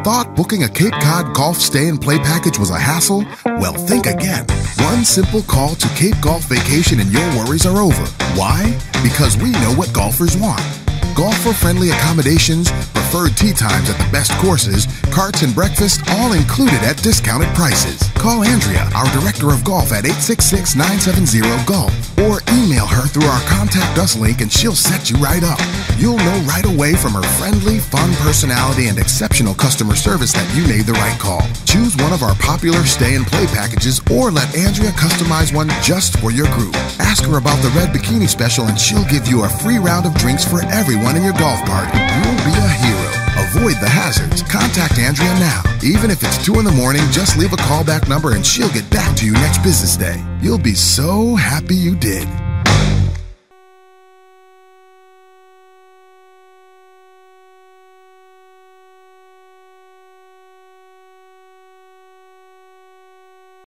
Thought booking a Cape Cod golf stay and play package was a hassle? Well, think again. One simple call to Cape Golf Vacation and your worries are over. Why? Because we know what golfers want. Golfer-friendly accommodations, preferred tee times at the best courses, carts and breakfast, all included at discounted prices. Call Andrea, our Director of Golf, at 866-970-GOLF or email her through our Contact Us link and she'll set you right up. You'll know right away from her friendly, fun personality and exceptional customer service that you made the right call. Choose one of our popular stay and play packages or let Andrea customize one just for your group. Ask her about the Red Bikini Special and she'll give you a free round of drinks for everyone in your golf party. You'll be a hero. Avoid the hazards. Contact Andrea now. Even if it's 2 in the morning, just leave a callback number and she'll get back to you next business day. You'll be so happy you did.